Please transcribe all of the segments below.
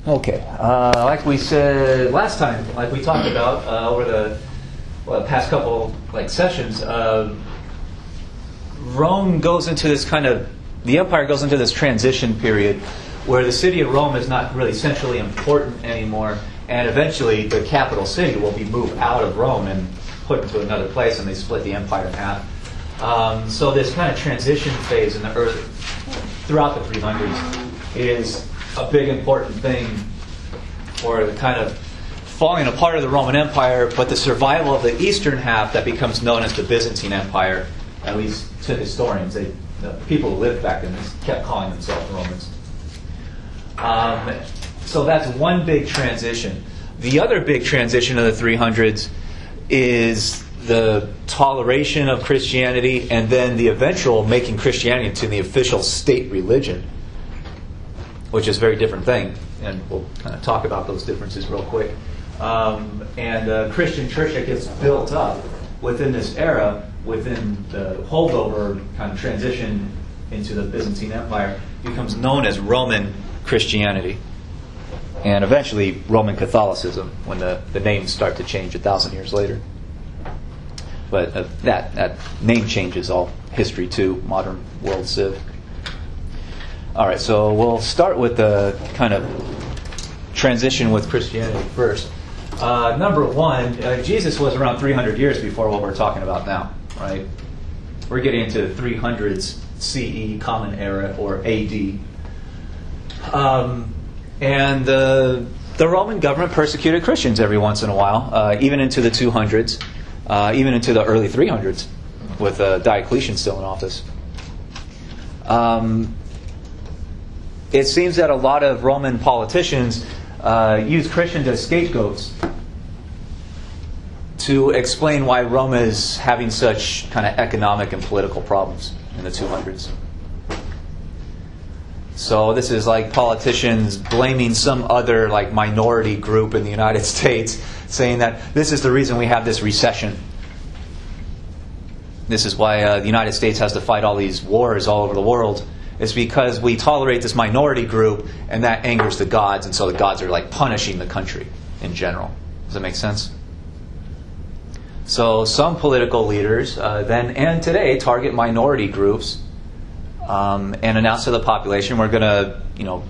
Okay, like we said last time, like we talked about over the past couple sessions, Rome goes into this the empire goes into this transition period where the city of Rome is not really centrally important anymore, and eventually the capital city will be moved out of Rome and put into another place, and they split the empire in half. So this kind of transition phase in the throughout the 300s is a big important thing for the kind of falling apart of the Roman Empire, but the survival of the eastern half that becomes known as the Byzantine Empire, at least to historians. The people who lived back then kept calling themselves Romans. So that's one big transition. The other big transition of the 300s is the toleration of Christianity and then the eventual making Christianity into the official state religion, which is a very different thing. And we'll kind of talk about those differences real quick. And the Christian church that gets built up within this era, within the holdover kind of transition into the Byzantine Empire, becomes known as Roman Christianity. And eventually Roman Catholicism, when the names start to change 1,000 years later. But that name change is all history too, modern world civ. All right, so we'll start with the kind of transition with Christianity first. Number one, Jesus was around 300 years before what we're talking about now, right? We're getting into the 300s CE, Common Era, or AD. And the Roman government persecuted Christians every once in a while, even into the 200s, even into the early 300s, with Diocletian still in office. It seems that a lot of Roman politicians use Christians as scapegoats to explain why Rome is having such kind of economic and political problems in the 200s. So this is like politicians blaming some other minority group in the United States, saying that this is the reason we have this recession. This is why the United States has to fight all these wars all over the world. It's because we tolerate this minority group, and that angers the gods, and so the gods are punishing the country in general. Does that make sense? So some political leaders then and today target minority groups and announce to the population, we're going to,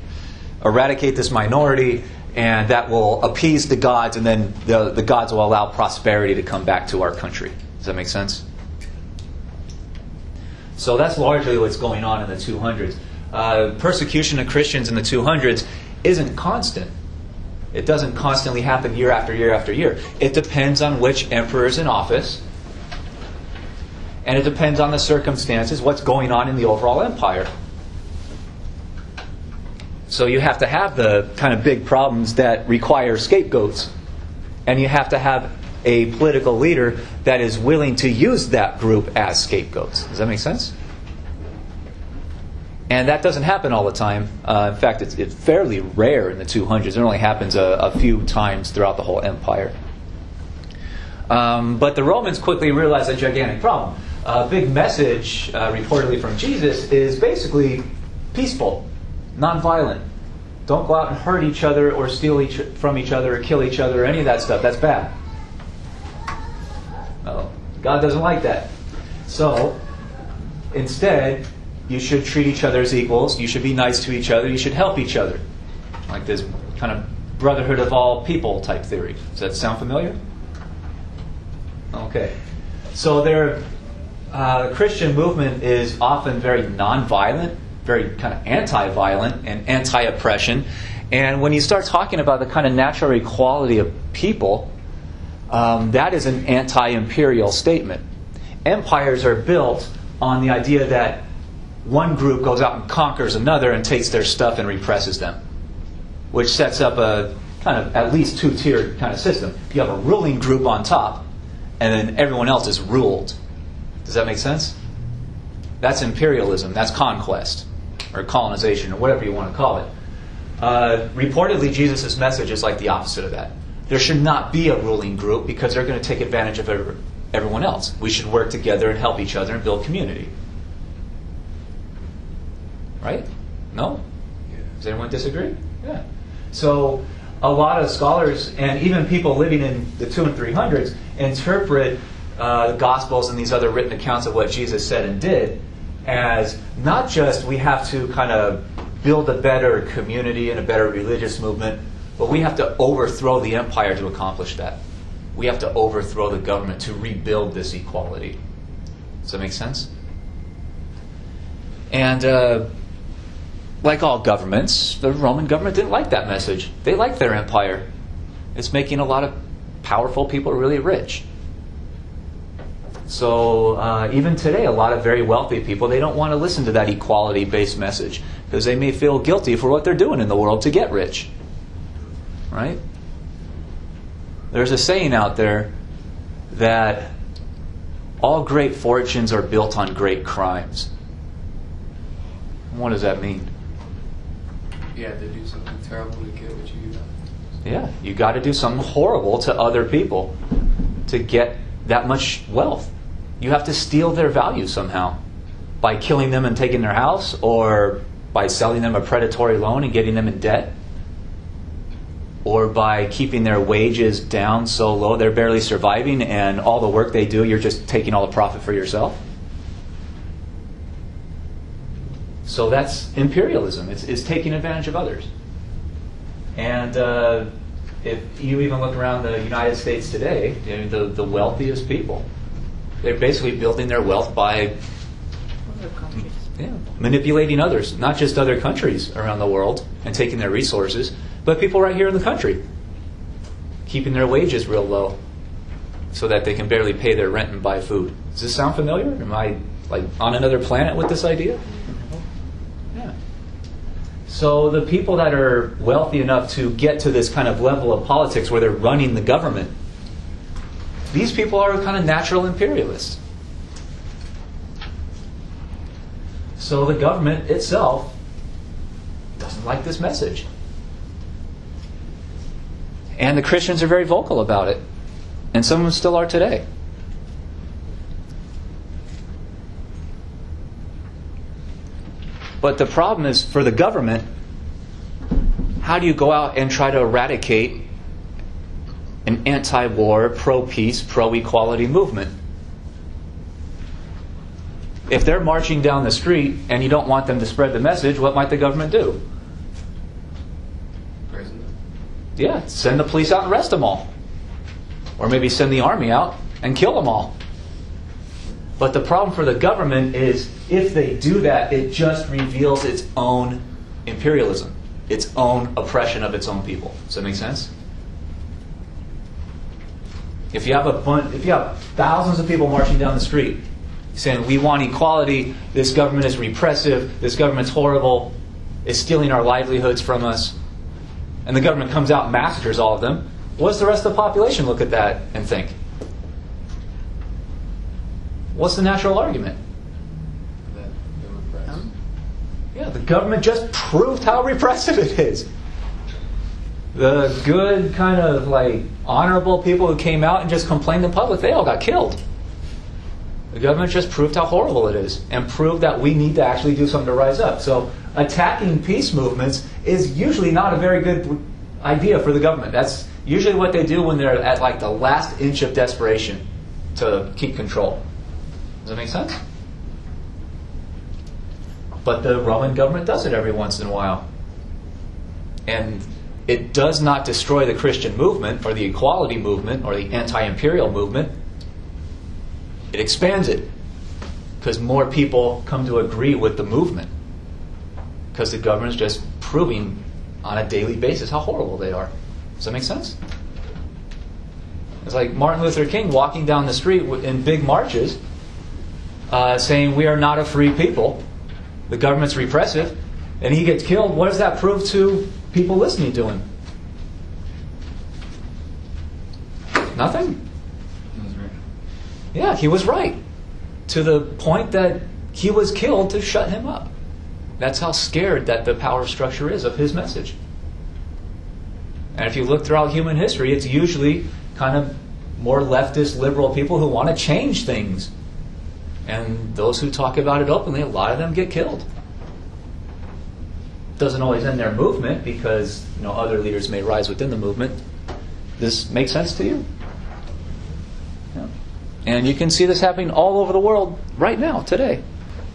eradicate this minority, and that will appease the gods, and then the gods will allow prosperity to come back to our country. Does that make sense? So that's largely what's going on in the 200s. Persecution of Christians in the 200s isn't constant. It doesn't constantly happen year after year after year. It depends on which emperor is in office. And it depends on the circumstances, what's going on in the overall empire. So you have to have the kind of big problems that require scapegoats. And you have to have a political leader that is willing to use that group as scapegoats. Does that make sense? And that doesn't happen all the time. In fact, it's fairly rare in the 200s. It only happens a few times throughout the whole empire. But the Romans quickly realized a gigantic problem. A big message, reportedly from Jesus, is basically peaceful, nonviolent. Don't go out and hurt each other or steal from each other or kill each other or any of that stuff. That's bad. God doesn't like that. So, instead, you should treat each other as equals. You should be nice to each other. You should help each other. Like this kind of brotherhood of all people type theory. Does that sound familiar? Okay. So the Christian movement is often very nonviolent, very kind of anti-violent and anti-oppression. And when you start talking about the kind of natural equality of people, that is an anti-imperial statement. Empires are built on the idea that one group goes out and conquers another and takes their stuff and represses them, which sets up a kind of at least two-tiered kind of system. You have a ruling group on top, and then everyone else is ruled. Does that make sense? That's imperialism. That's conquest, or colonization, or whatever you want to call it. Reportedly, Jesus' message is like the opposite of that. There should not be a ruling group because they're going to take advantage of everyone else. We should work together and help each other and build community. Right? No? Does anyone disagree? Yeah. So a lot of scholars and even people living in the 200s and 300s interpret the Gospels and these other written accounts of what Jesus said and did as not just we have to kind of build a better community and a better religious movement, but we have to overthrow the empire to accomplish that. We have to overthrow the government to rebuild this equality. Does that make sense? And like all governments, the Roman government didn't like that message. They liked their empire. It's making a lot of powerful people really rich. So even today, a lot of very wealthy people, they don't want to listen to that equality-based message because they may feel guilty for what they're doing in the world to get rich. Right? There's a saying out there that all great fortunes are built on great crimes. What does that mean? Yeah, to do something terrible to get what you got. Yeah, you got to do something horrible to other people to get that much wealth. You have to steal their value somehow by killing them and taking their house, or by selling them a predatory loan and getting them in debt, or by keeping their wages down so low they're barely surviving, and all the work they do, you're just taking all the profit for yourself. So that's imperialism. It's taking advantage of others. And if you even look around the United States today, the wealthiest people, they're basically building their wealth by manipulating others, not just other countries around the world and taking their resources, but people right here in the country, keeping their wages real low so that they can barely pay their rent and buy food. Does this sound familiar? Am I like on another planet with this idea? Yeah. So the people that are wealthy enough to get to this kind of level of politics where they're running the government, these people are kind of natural imperialists. So the government itself doesn't like this message. And the Christians are very vocal about it. And some of them still are today. But the problem is, for the government, how do you go out and try to eradicate an anti-war, pro-peace, pro-equality movement? If they're marching down the street and you don't want them to spread the message, what might the government do? Prison them. Yeah, send the police out and arrest them all. Or maybe send the army out and kill them all. But the problem for the government is, if they do that, it just reveals its own imperialism, its own oppression of its own people. Does that make sense? If you have thousands of people marching down the street saying, we want equality, this government is repressive, this government's horrible, it's stealing our livelihoods from us, and the government comes out and massacres all of them, what does the rest of the population look at that and think? What's the natural argument? That they're repressed. Yeah, the government just proved how repressive it is. The good kind of like honorable people who came out and just complained in public, they all got killed. The government just proved how horrible it is and proved that we need to actually do something to rise up. So attacking peace movements is usually not a very good idea for the government. That's usually what they do when they're at like the last inch of desperation to keep control. Does that make sense? But the Roman government does it every once in a while. And it does not destroy the Christian movement or the equality movement or the anti-imperial movement. It expands it because more people come to agree with the movement because the government is just proving on a daily basis how horrible they are. Does that make sense? It's like Martin Luther King walking down the street in big marches saying we are not a free people. The government's repressive. And he gets killed. What does that prove to people listening to him? Nothing. Yeah, he was right. To the point that he was killed to shut him up. That's how scared that the power structure is of his message. And if you look throughout human history, it's usually kind of more leftist, liberal people who want to change things. And those who talk about it openly, a lot of them get killed. doesn't always end their movement because other leaders may rise within the movement. This makes sense to you? Yeah. And you can see this happening all over the world right now, today.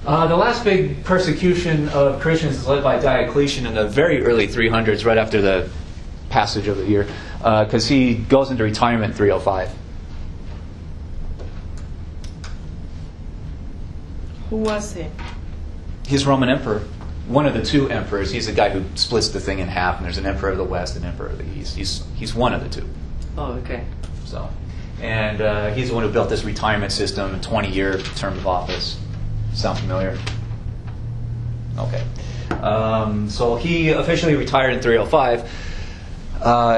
The last big persecution of Christians is led by Diocletian in the very early 300s, right after the passage of the year, because he goes into retirement in 305. Who was he? He's Roman emperor. One of the two emperors. He's the guy who splits the thing in half, and there's an emperor of the West and an emperor of the East. He's one of the two. Oh, okay. So, and he's the one who built this retirement system, a 20-year term of office. Sound familiar? Okay. So he officially retired in 305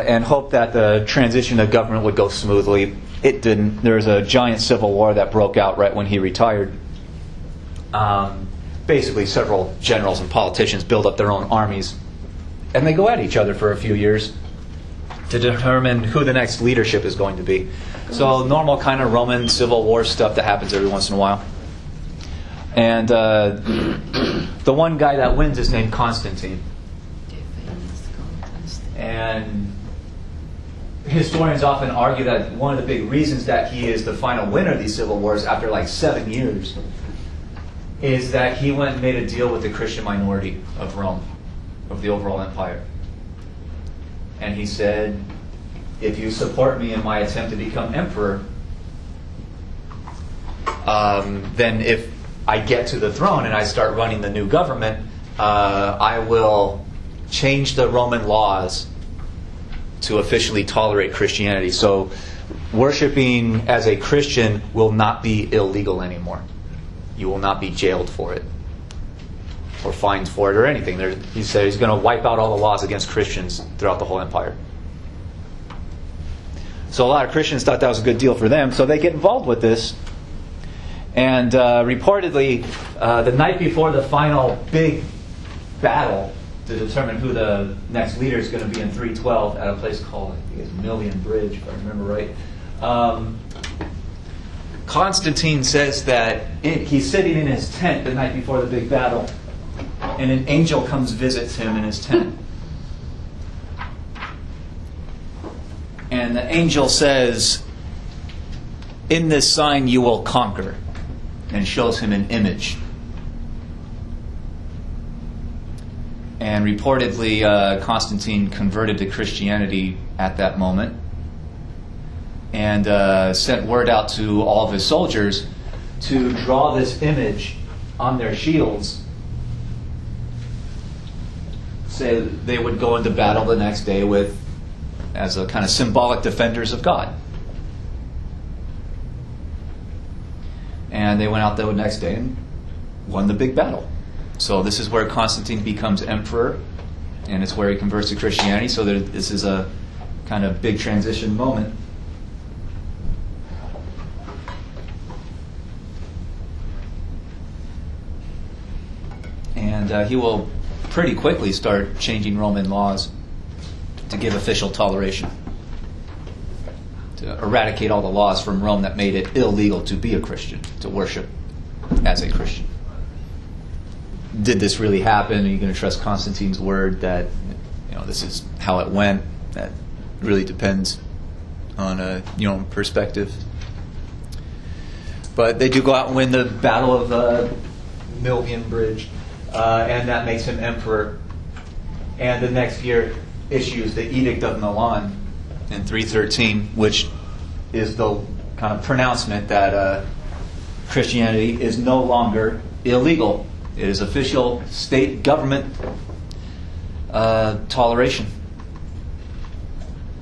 and hoped that the transition of government would go smoothly. It didn't. There was a giant civil war that broke out right when he retired. Basically, several generals and politicians build up their own armies, and they go at each other for a few years to determine who the next leadership is going to be. So normal kind of Roman civil war stuff that happens every once in a while. And the one guy that wins is named Constantine. And historians often argue that one of the big reasons that he is the final winner of these civil wars after like 7 years is that he went and made a deal with the Christian minority of Rome, of the overall empire. And he said, if you support me in my attempt to become emperor, then if I get to the throne and I start running the new government, I will change the Roman laws to officially tolerate Christianity. So worshiping as a Christian will not be illegal anymore. You will not be jailed for it or fined for it or anything. He said he's going to wipe out all the laws against Christians throughout the whole empire. So a lot of Christians thought that was a good deal for them, so they get involved with this. And reportedly, the night before the final big battle to determine who the next leader is going to be in 312 at a place called, I think it's Million Bridge, if I remember right, Constantine says that he's sitting in his tent the night before the big battle, and an angel comes visits him in his tent. And the angel says, "In this sign you will conquer," and shows him an image. And reportedly, Constantine converted to Christianity at that moment, and sent word out to all of his soldiers to draw this image on their shields, say they would go into battle the next day with, as a kind of symbolic defenders of God. And they went out the next day and won the big battle. So this is where Constantine becomes emperor, and it's where he converts to Christianity. So this is a kind of big transition moment. And he will pretty quickly start changing Roman laws to give official toleration, to eradicate all the laws from Rome that made it illegal to be a Christian, to worship as a Christian. Did this really happen? Are you going to trust Constantine's word that this is how it went? That really depends on your own perspective. But they do go out and win the Battle of Milvian Bridge, and that makes him emperor. And the next year issues the Edict of Milan in 313, which is the kind of pronouncement that Christianity is no longer illegal. It is official state government toleration.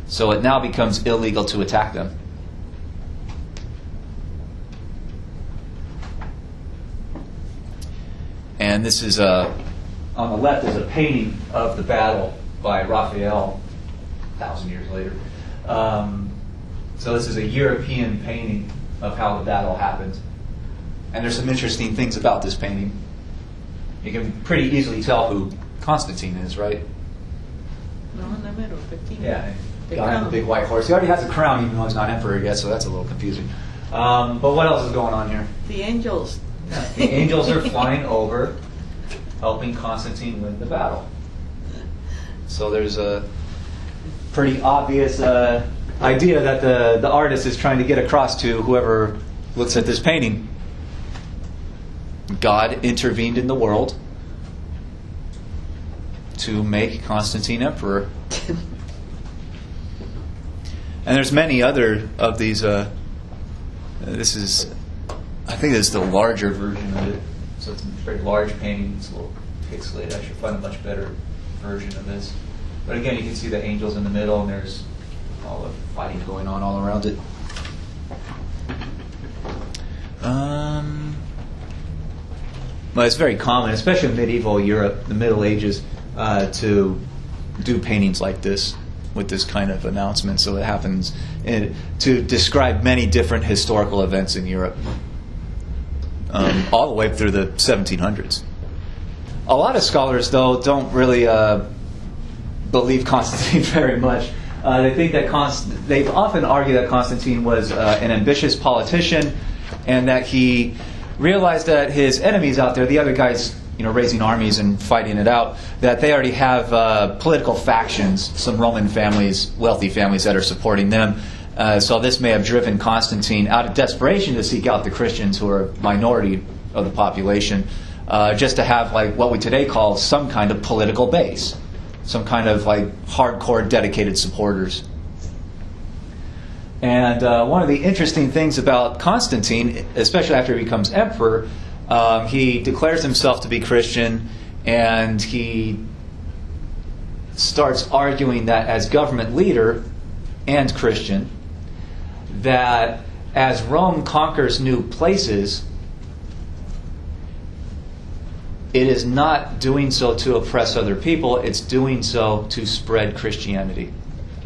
So it now becomes illegal to attack them. And this is on the left is a painting of the battle by Raphael 1,000 years later. So this is a European painting of how the battle happened. And there's some interesting things about this painting. You can pretty easily tell who Constantine is, right? Yeah, the guy on the big white horse. He already has a crown, even though he's not emperor yet, so that's a little confusing. But what else is going on here? The angels. Yeah, the angels are flying over, helping Constantine win the battle. So there's a pretty obvious idea that the artist is trying to get across to whoever looks at this painting. God intervened in the world to make Constantine emperor. And there's many other of these. This is, I think this is the larger version of it. So it's a very large painting. It's a little pixelated. I should find a much better version of this. But again, you can see the angels in the middle, and there's all the fighting going on all around it. Well, it's very common, especially in medieval Europe, the Middle Ages, to do paintings like this with this kind of announcement. So it happens to describe many different historical events in Europe, all the way through the 1700s. A lot of scholars, though, don't really believe Constantine very much. They think that they've often argued that Constantine was an ambitious politician, and that he realized that his enemies out there, the other guys, raising armies and fighting it out, that they already have political factions, some Roman families, wealthy families that are supporting them. So this may have driven Constantine out of desperation to seek out the Christians, who are a minority of the population, just to have what we today call some kind of political base, some kind of hardcore dedicated supporters. And one of the interesting things about Constantine, especially after he becomes emperor, he declares himself to be Christian, and he starts arguing that as government leader and Christian, that as Rome conquers new places, it is not doing so to oppress other people, it's doing so to spread Christianity,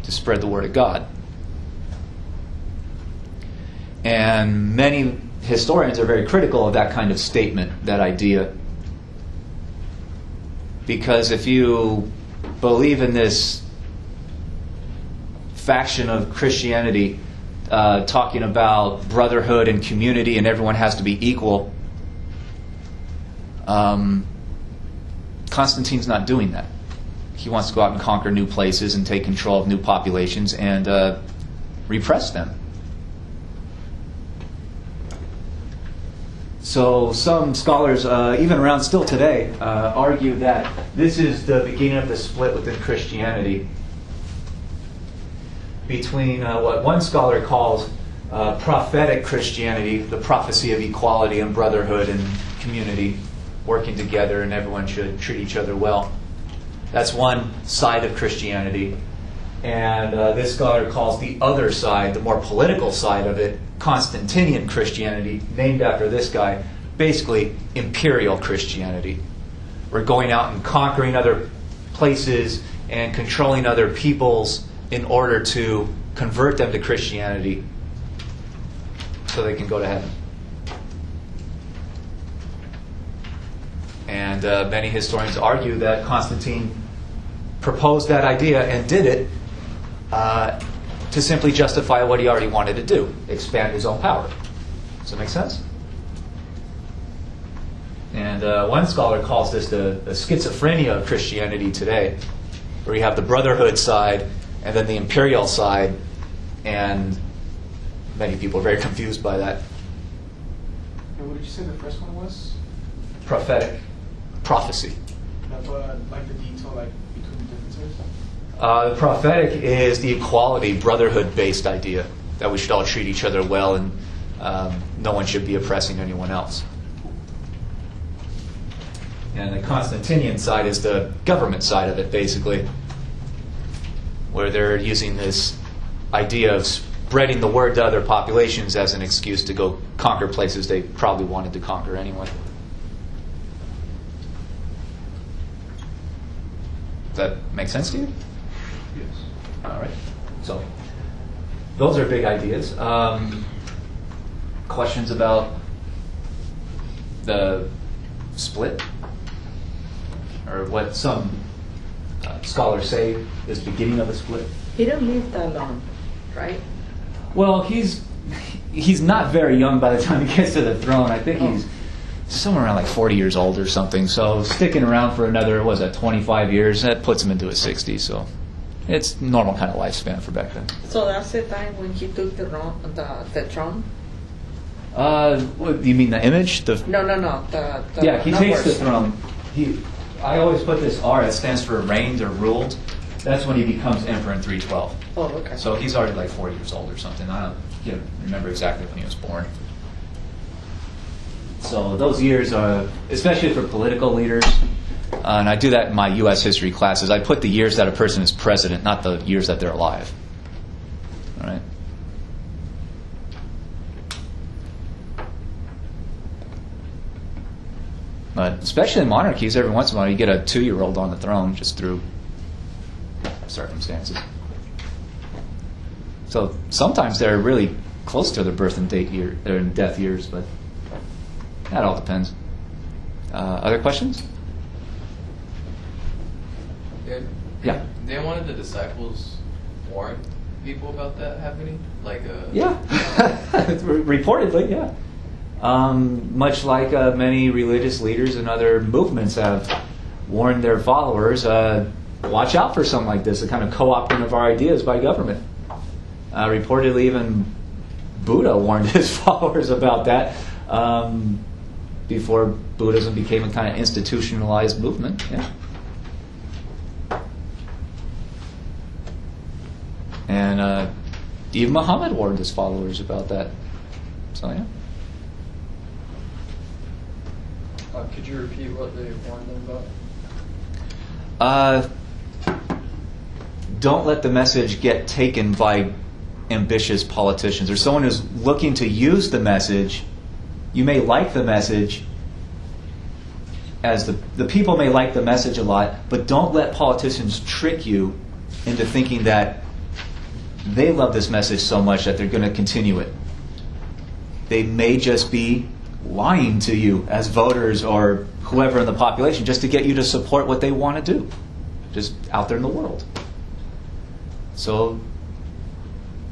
to spread the word of God. And many historians are very critical of that kind of statement, that idea. Because if you believe in this faction of Christianity, talking about brotherhood and community and everyone has to be equal, Constantine's not doing that. He wants to go out and conquer new places and take control of new populations and repress them. So some scholars, even around still today, argue that this is the beginning of the split within Christianity between what one scholar calls prophetic Christianity, the prophecy of equality and brotherhood and community, working together, and everyone should treat each other well. That's one side of Christianity. And this scholar calls the other side, the more political side of it, Constantinian Christianity, named after this guy, basically imperial Christianity. We're going out and conquering other places and controlling other peoples in order to convert them to Christianity so they can go to heaven. And many historians argue that Constantine proposed that idea and did it to simply justify what he already wanted to do, expand his own power. Does that make sense? And one scholar calls this the schizophrenia of Christianity today, where you have the brotherhood side and then the imperial side, and many people are very confused by that. And what did you say the first one was? Prophetic. Prophecy. Like the detail, between the differences? The prophetic is the equality, brotherhood-based idea that we should all treat each other well and no one should be oppressing anyone else. And the Constantinian side is the government side of it, basically, where they're using this idea of spreading the word to other populations as an excuse to go conquer places they probably wanted to conquer anyway. Does that make sense to you? Yes. All right. So those are big ideas. Questions about the split, or what some scholars say is the beginning of a split? He didn't live that long, right? Well, he's not very young by the time he gets to the throne. I think he's somewhere around like 40 years old or something. So sticking around for another, 25 years, that puts him into his 60s. So it's normal kind of lifespan for back then. So that's the time when he took the throne? What, you mean the image? No. Yeah, he takes the numbers. throne. I always put this R, it stands for reigned or ruled. That's when he becomes emperor in 312. Oh, okay. So he's already like 40 years old or something. I don't remember exactly when he was born. So those years are, especially for political leaders, and I do that in my U.S. history classes, I put the years that a person is president, not the years that they're alive. All right? But especially in monarchies, every once in a while you get a 2-year-old on the throne just through circumstances. So sometimes they're really close to their birth and death years, but that all depends. Other questions? Yeah. Didn't one of the disciples warn people about that happening? Yeah. Reportedly, yeah. Much like many religious leaders and other movements have warned their followers, watch out for something like this, a kind of co-opting of our ideas by government. Reportedly, even Buddha warned his followers about that before Buddhism became a kind of institutionalized movement. Yeah. And even Muhammad warned his followers about that. So, yeah. Could you repeat what they warned them about? Don't let the message get taken by ambitious politicians or someone who's looking to use the message. You may like the message, as the people may like the message a lot, but don't let politicians trick you into thinking that they love this message so much that they're going to continue it. They may just be lying to you as voters or whoever in the population just to get you to support what they want to do, just out there in the world. So,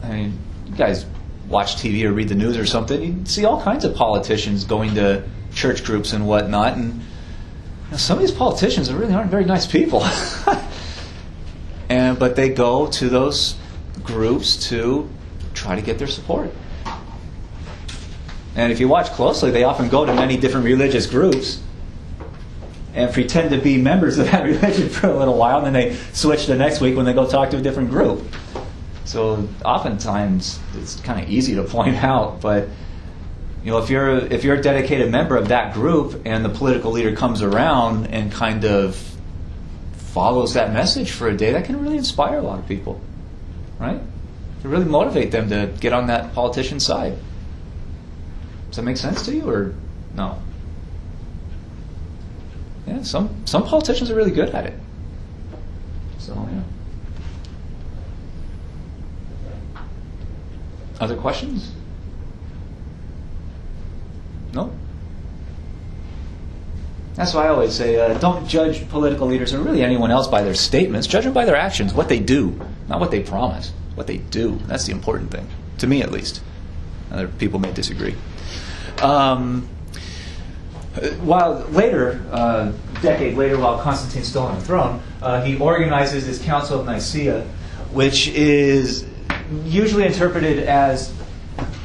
I mean, you guys watch TV or read the news or something, you see all kinds of politicians going to church groups and whatnot, and some of these politicians really aren't very nice people. But they go to those groups to try to get their support. And if you watch closely, they often go to many different religious groups and pretend to be members of that religion for a little while, and then they switch the next week when they go talk to a different group. So oftentimes it's kind of easy to point out, but if you're a dedicated member of that group and the political leader comes around and kind of follows that message for a day, that can really inspire a lot of people, right? To really motivate them to get on that politician's side. Does that make sense to you, or no? Yeah, some politicians are really good at it. So, yeah. Other questions? No? That's why I always say, don't judge political leaders or really anyone else by their statements. Judge them by their actions, what they do, not what they promise. What they do. That's the important thing, to me at least. Other people may disagree. While later, a decade later, while Constantine's still on the throne, he organizes his Council of Nicaea, which is usually interpreted as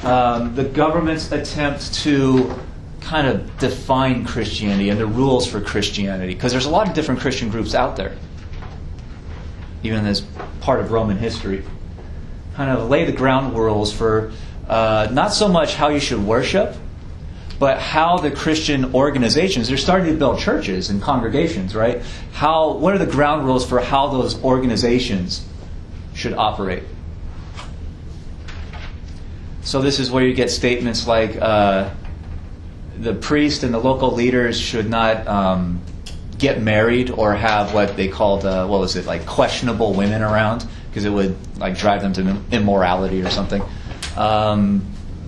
the government's attempt to kind of define Christianity and the rules for Christianity, because there's a lot of different Christian groups out there, even as part of Roman history. Kind of lay the ground rules for not so much how you should worship, but how the Christian organizations, they're starting to build churches and congregations, right? What are the ground rules for how those organizations should operate? So this is where you get statements like the priest and the local leaders should not get married or have what they called, questionable women around, because it would drive them to immorality or something.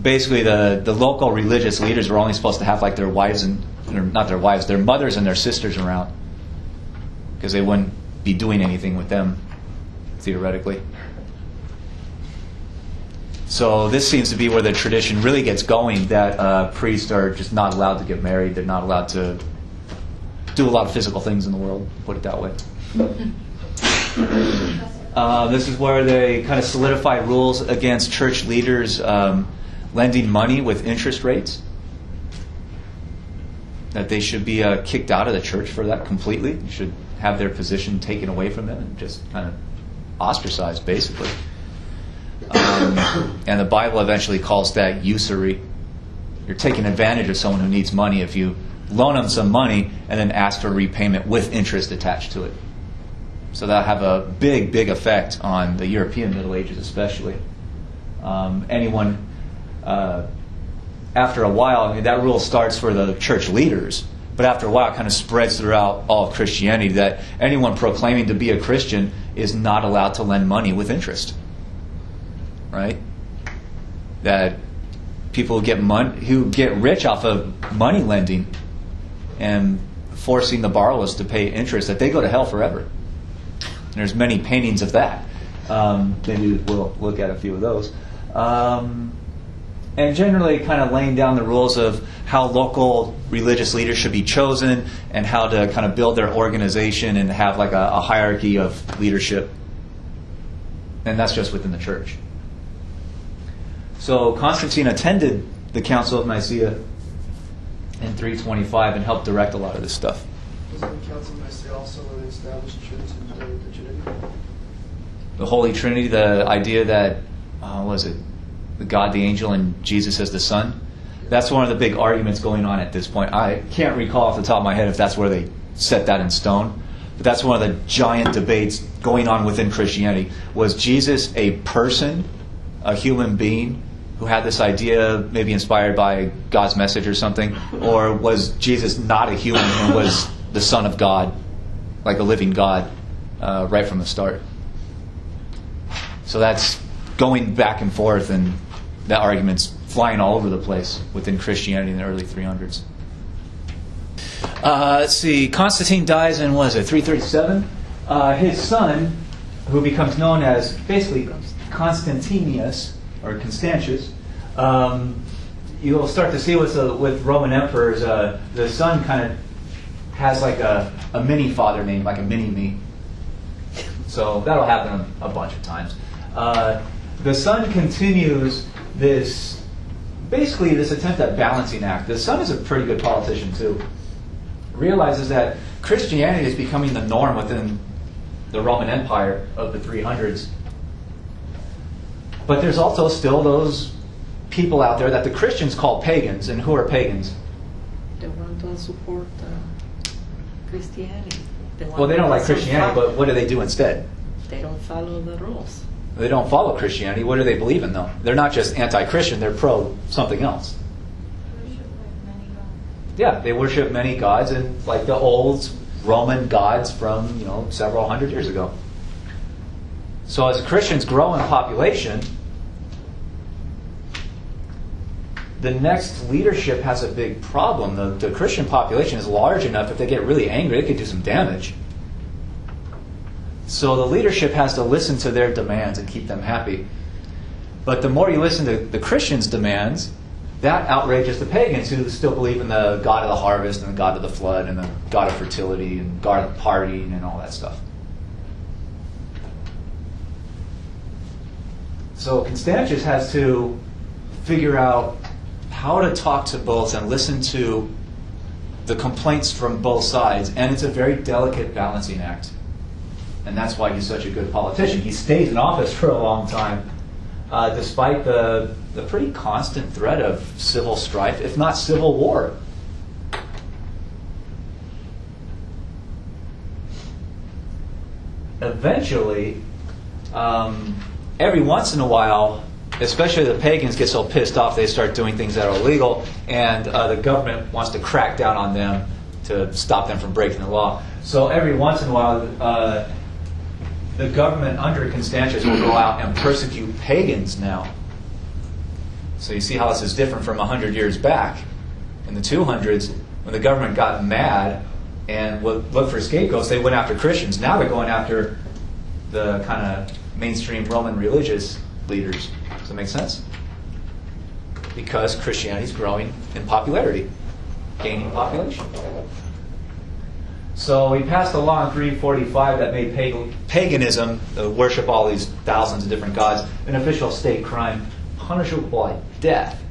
Basically, the local religious leaders were only supposed to have their wives their mothers and their sisters around, because they wouldn't be doing anything with them, theoretically. So this seems to be where the tradition really gets going, that priests are just not allowed to get married. They're not allowed to do a lot of physical things in the world, put it that way. This is where they kind of solidify rules against church leaders lending money with interest rates. That they should be kicked out of the church for that completely. You should have their position taken away from them and just kind of ostracized, basically. And the Bible eventually calls that usury. You're taking advantage of someone who needs money if you loan them some money and then ask for repayment with interest attached to it. So that'll have a big, big effect on the European Middle Ages especially. After a while, I mean, that rule starts for the church leaders, but after a while it kind of spreads throughout all of Christianity that anyone proclaiming to be a Christian is not allowed to lend money with interest. Right? That people who get rich off of money lending and forcing the borrowers to pay interest, that they go to hell forever. And there's many paintings of that. Maybe we'll look at a few of those. And generally kind of laying down the rules of how local religious leaders should be chosen and how to kind of build their organization and have like a hierarchy of leadership. And that's just within the church. So Constantine attended the Council of Nicaea in 325 and helped direct a lot of this stuff. Wasn't the Council of Nicaea also where they established the Trinity? The Holy Trinity, the idea that, the God, the angel, and Jesus as the Son. That's one of the big arguments going on at this point. I can't recall off the top of my head if that's where they set that in stone. But that's one of the giant debates going on within Christianity. Was Jesus a person, a human being, who had this idea maybe inspired by God's message or something? Or was Jesus not a human and was the Son of God, like a living God, right from the start? So that's going back and forth, and that argument's flying all over the place within Christianity in the early 300s. Let's see. Constantine dies in, 337? His son, who becomes known as basically Constantinius, or Constantius, you'll start to see with Roman emperors, the son kind of has like a mini-father name, like a mini-me. So that'll happen a bunch of times. The son continues this attempt at balancing act. The son is a pretty good politician too. Realizes that Christianity is becoming the norm within the Roman Empire of the 300s. But there's also still those people out there that the Christians call pagans. And who are pagans? The ones who don't support Christianity. Well, they don't like Christianity, but what do they do instead? They don't follow the rules. They don't follow Christianity. What do they believe in, though? They're not just anti-Christian. They're pro-something else. Yeah, they worship many gods, and like the old Roman gods from several hundred years ago. So as Christians grow in population, the next leadership has a big problem. The Christian population is large enough, if they get really angry, they could do some damage. So the leadership has to listen to their demands and keep them happy. But the more you listen to the Christians' demands, that outrages the pagans who still believe in the God of the harvest and the God of the flood and the God of fertility and God of partying and all that stuff. So Constantius has to figure out how to talk to both and listen to the complaints from both sides. And it's a very delicate balancing act. And that's why he's such a good politician. He stays in office for a long time, despite the pretty constant threat of civil strife, if not civil war. Eventually, every once in a while, especially the pagans get so pissed off they start doing things that are illegal, and the government wants to crack down on them to stop them from breaking the law. So every once in a while, the government under Constantius will go out and persecute pagans now. So you see how this is different from 100 years back. In the 200s, when the government got mad and would look for scapegoats, they went after Christians. Now they're going after the kind of mainstream Roman religious leaders. Does that make sense? Because Christianity is growing in popularity, gaining population. So he passed a law in 345 that made paganism, worship all these thousands of different gods, an official state crime, punishable by death.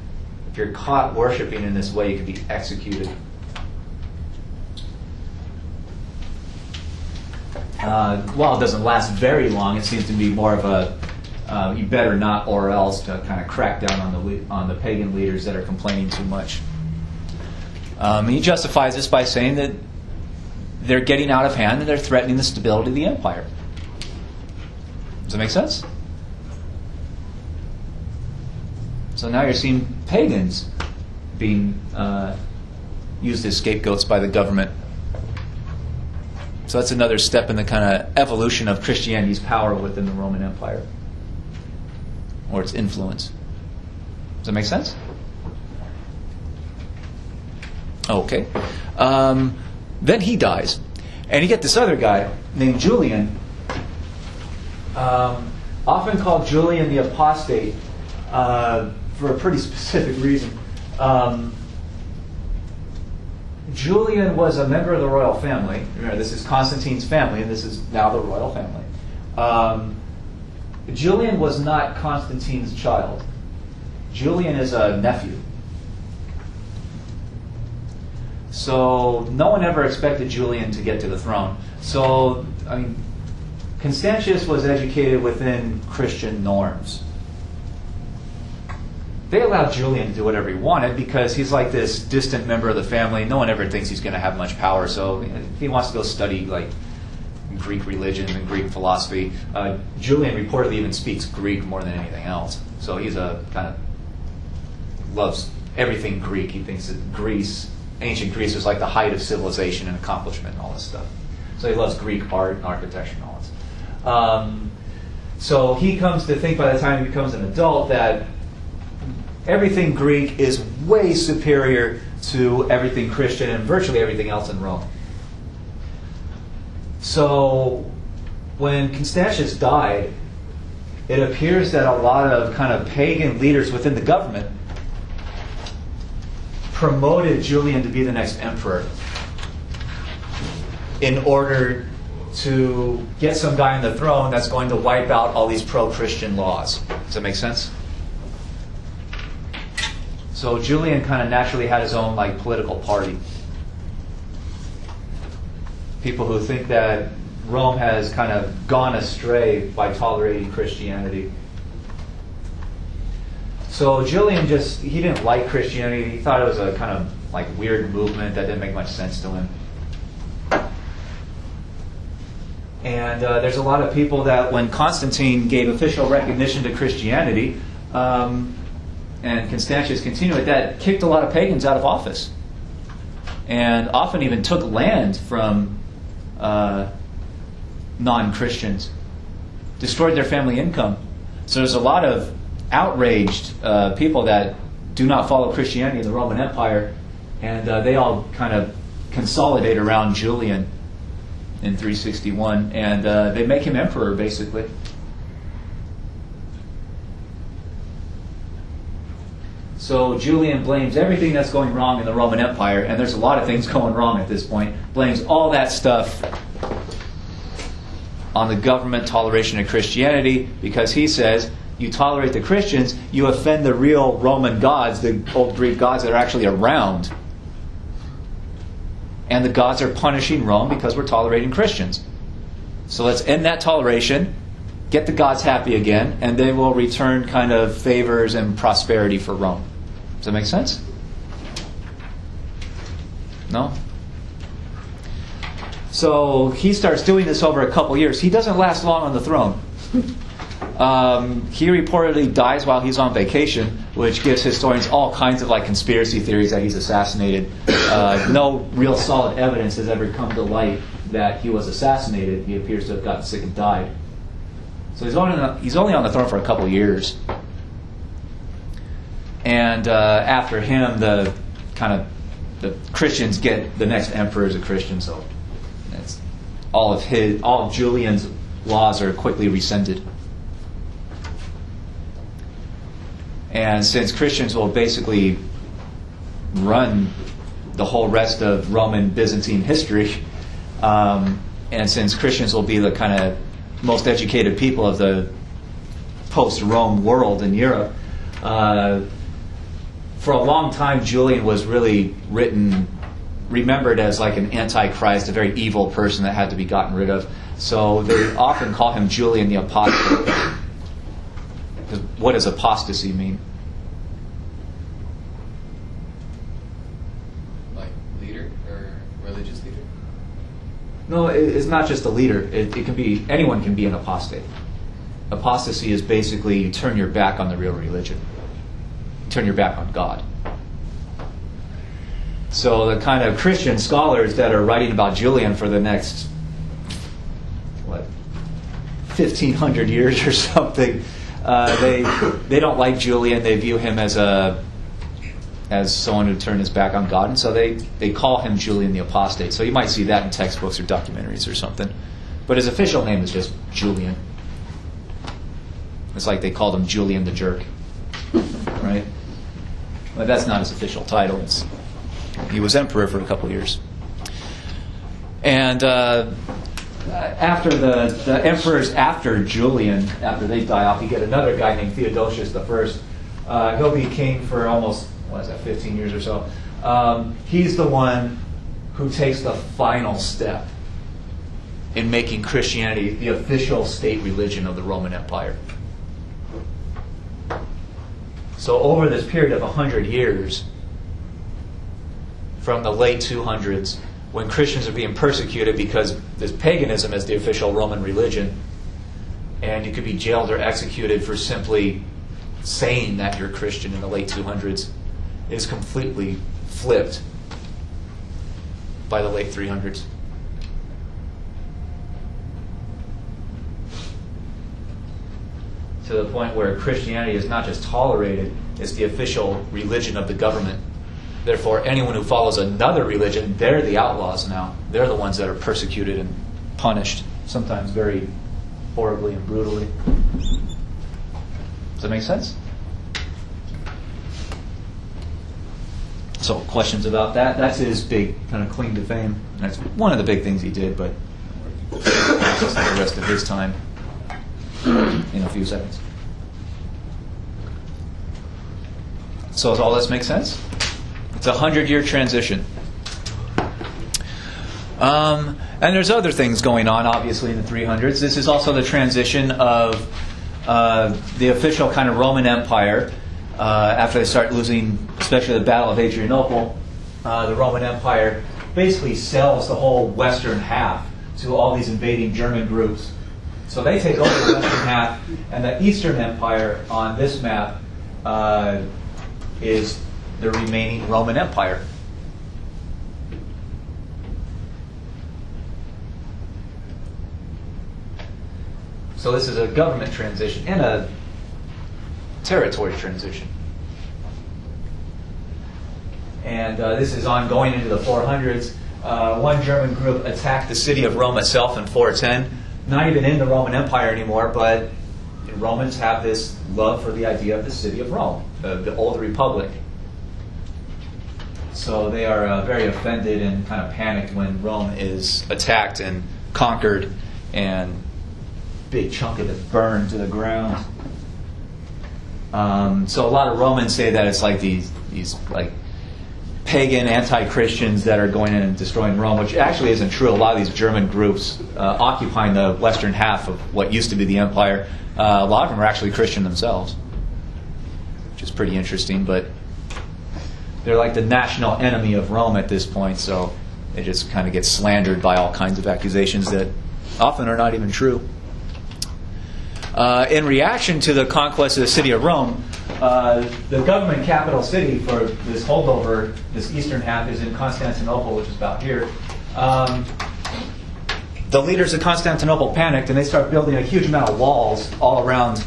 If you're caught worshiping in this way, you could be executed. While it doesn't last very long, it seems to be more of a you better not or else to kind of crack down on the pagan leaders that are complaining too much. He justifies this by saying that they're getting out of hand and they're threatening the stability of the empire. Does that make sense? So now you're seeing pagans being used as scapegoats by the government. So that's another step in the kind of evolution of Christianity's power within the Roman Empire, or its influence. Does that make sense? Okay. Then he dies. And you get this other guy named Julian, often called Julian the Apostate, for a pretty specific reason. Julian was a member of the royal family. Remember, this is Constantine's family, and this is now the royal family. Julian was not Constantine's child. Julian is a nephew. So no one ever expected Julian to get to the throne. So, I mean, Constantius was educated within Christian norms. They allowed Julian to do whatever he wanted because he's like this distant member of the family. No one ever thinks he's going to have much power. So if he wants to go study like Greek religion and Greek philosophy, Julian reportedly even speaks Greek more than anything else. So he's a kind of loves everything Greek. He thinks that Greece, ancient Greece, was like the height of civilization and accomplishment and all this stuff. So he loves Greek art and architecture and all this. So he comes to think by the time he becomes an adult that everything Greek is way superior to everything Christian and virtually everything else in Rome. So when Constantius died, it appears that a lot of kind of pagan leaders within the government promoted Julian to be the next emperor in order to get some guy on the throne that's going to wipe out all these pro-Christian laws. Does that make sense? So Julian kind of naturally had his own like political party. People who think that Rome has kind of gone astray by tolerating Christianity. So Julian he didn't like Christianity. He thought it was a kind of like weird movement that didn't make much sense to him. And there's a lot of people that when Constantine gave official recognition to Christianity, and Constantius continued with that, kicked a lot of pagans out of office. And often even took land from non-Christians. Destroyed their family income. So there's a lot of outraged people that do not follow Christianity in the Roman Empire. And they all kind of consolidate around Julian in 361. And they make him emperor, basically. So Julian blames everything that's going wrong in the Roman Empire, and there's a lot of things going wrong at this point, blames all that stuff on the government toleration of Christianity, because he says, you tolerate the Christians, you offend the real Roman gods, the old Greek gods that are actually around. And the gods are punishing Rome because we're tolerating Christians. So let's end that toleration, get the gods happy again, and they will return kind of favors and prosperity for Rome. Does that make sense? No? So he starts doing this over a couple years. He doesn't last long on the throne. He reportedly dies while he's on vacation, which gives historians all kinds of like conspiracy theories that he's assassinated. No real solid evidence has ever come to light that he was assassinated. He appears to have gotten sick and died. So he's only on the throne for a couple years. And after him, the Christians get the next emperor as a Christian. So that's all of Julian's laws are quickly rescinded. And since Christians will basically run the whole rest of Roman Byzantine history, and since Christians will be the kind of most educated people of the post-Rome world in Europe, for a long time Julian was really remembered as like an antichrist, a very evil person that had to be gotten rid of. So they often call him Julian the Apostate. What does apostasy mean? Like leader or religious leader? No, it's not just a leader. It can be, anyone can be an apostate. Apostasy is basically you turn your back on the real religion. You turn your back on God. So the kind of Christian scholars that are writing about Julian for the next, 1,500 years or something, they don't like Julian. They view him as someone who turned his back on God, and so they call him Julian the Apostate. So you might see that in textbooks or documentaries or something. But his official name is just Julian. It's like they called him Julian the Jerk, right? But that's not his official title. He was emperor for a couple of years. And after the emperors after Julian, after they die off, you get another guy named Theodosius I. He'll be king for almost, 15 years or so. He's the one who takes the final step in making Christianity the official state religion of the Roman Empire. So over this period of 100 years, from the late 200s, when Christians are being persecuted because there's paganism as the official Roman religion, and you could be jailed or executed for simply saying that you're Christian in the late 200s, is completely flipped by the late 300s. To the point where Christianity is not just tolerated, it's the official religion of the government. Therefore, anyone who follows another religion, they're the outlaws now. They're the ones that are persecuted and punished, sometimes very horribly and brutally. Does that make sense? So, questions about that? That's his big kind of claim to fame. That's one of the big things he did, but that's just the rest of his time in a few seconds. So, does all this make sense? It's a 100-year transition. And there's other things going on, obviously, in the 300s. This is also the transition of the official kind of Roman Empire. After they start losing, especially the Battle of Adrianople, the Roman Empire basically sells the whole western half to all these invading German groups. So they take over the western half, and the Eastern Empire on this map is the remaining Roman Empire. So this is a government transition and a territory transition. And this is ongoing into the 400s. One German group attacked the city of Rome itself in 410. Not even in the Roman Empire anymore, but Romans have this love for the idea of the city of Rome, the old republic. So they are very offended and kind of panicked when Rome is attacked and conquered and a big chunk of it burned to the ground. So a lot of Romans say that it's like these like pagan anti-Christians that are going in and destroying Rome, which actually isn't true. A lot of these German groups occupying the western half of what used to be the empire, a lot of them are actually Christian themselves, which is pretty interesting, but they're like the national enemy of Rome at this point, so they just kind of get slandered by all kinds of accusations that often are not even true. In reaction to the conquest of the city of Rome, the government capital city for this holdover, this eastern half, is in Constantinople, which is about here. The leaders of Constantinople panicked, and they start building a huge amount of walls all around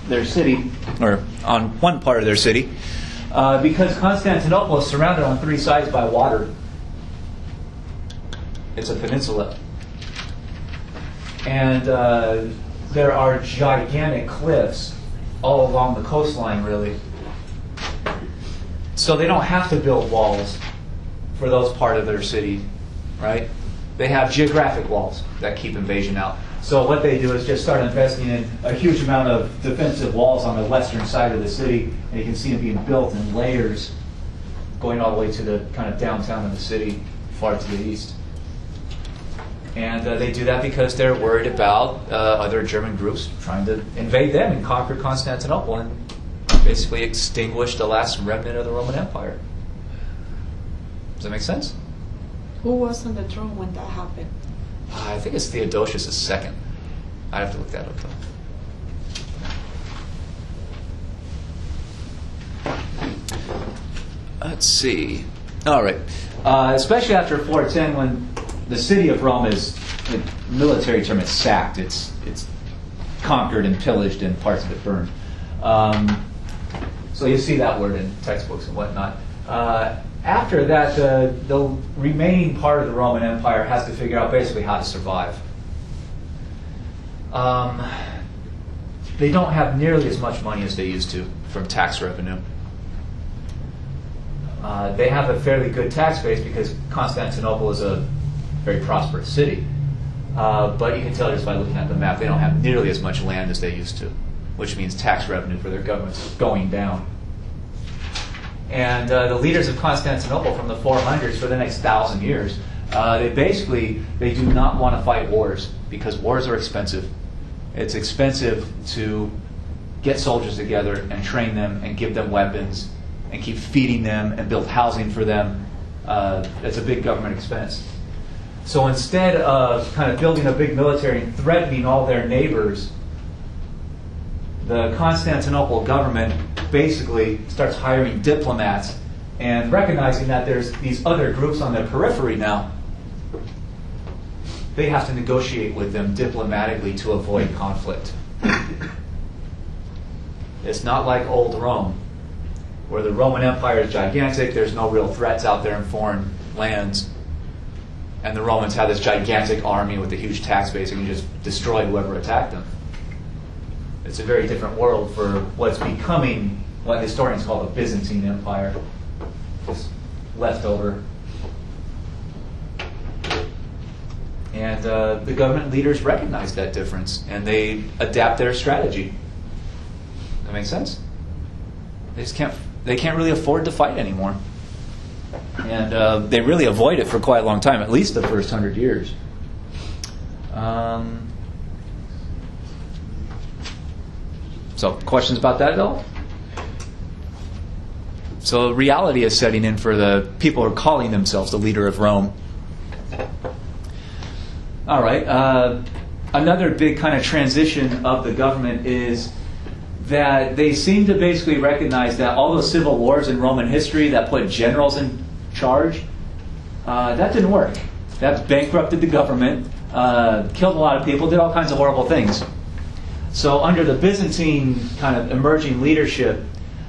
their city, or on one part of their city, because Constantinople is surrounded on three sides by water. It's a peninsula. And there are gigantic cliffs all along the coastline, really. So they don't have to build walls for those part of their city, right? They have geographic walls that keep invasion out. So what they do is just start investing in a huge amount of defensive walls on the western side of the city, and you can see them being built in layers going all the way to the kind of downtown of the city, far to the east. And they do that because they're worried about other German groups trying to invade them and conquer Constantinople and basically extinguish the last remnant of the Roman Empire. Does that make sense? Who was on the throne when that happened? I think it's Theodosius II. I have to look that up though. Let's see. All right. Especially after 410, when the city of Rome is, in military term, it's sacked. It's conquered and pillaged and parts of it burned. So you see that word in textbooks and whatnot. After that, the remaining part of the Roman Empire has to figure out basically how to survive. They don't have nearly as much money as they used to from tax revenue. They have a fairly good tax base because Constantinople is a very prosperous city. But you can tell just by looking at the map, they don't have nearly as much land as they used to, which means tax revenue for their government's going down. And the leaders of Constantinople from the 400s for the next 1,000 years, they do not want to fight wars because wars are expensive. It's expensive to get soldiers together and train them and give them weapons and keep feeding them and build housing for them. It's a big government expense. So instead of kind of building a big military and threatening all their neighbors, the Constantinople government basically starts hiring diplomats and recognizing that there's these other groups on the periphery now. They have to negotiate with them diplomatically to avoid conflict. It's not like old Rome, where the Roman Empire is gigantic, there's no real threats out there in foreign lands, and the Romans had this gigantic army with a huge tax base and you just destroy whoever attacked them. It's a very different world for what's becoming what historians call the Byzantine Empire. Just leftover. And the government leaders recognize that difference and they adapt their strategy. That makes sense? They can't really afford to fight anymore. And they really avoid it for quite a long time, at least the first 100 years. So, questions about that at all? So, reality is setting in for the people who are calling themselves the leader of Rome. All right. Another big kind of transition of the government is that they seem to basically recognize that all those civil wars in Roman history that put generals in charge, that didn't work. That bankrupted the government, killed a lot of people, did all kinds of horrible things. So under the Byzantine kind of emerging leadership,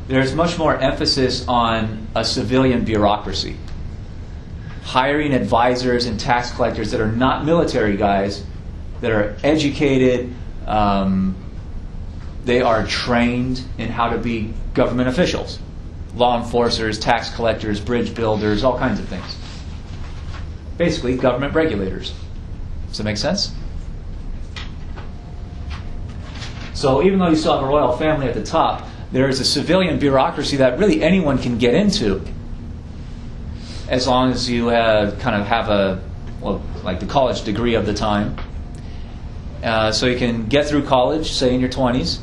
there's much more emphasis on a civilian bureaucracy. Hiring advisors and tax collectors that are not military guys, that are educated, they are trained in how to be government officials. Law enforcers, tax collectors, bridge builders, all kinds of things. Basically, government regulators. Does that make sense? So even though you still have a royal family at the top, there is a civilian bureaucracy that really anyone can get into, as long as you kind of have like the college degree of the time. So you can get through college, say in your 20s,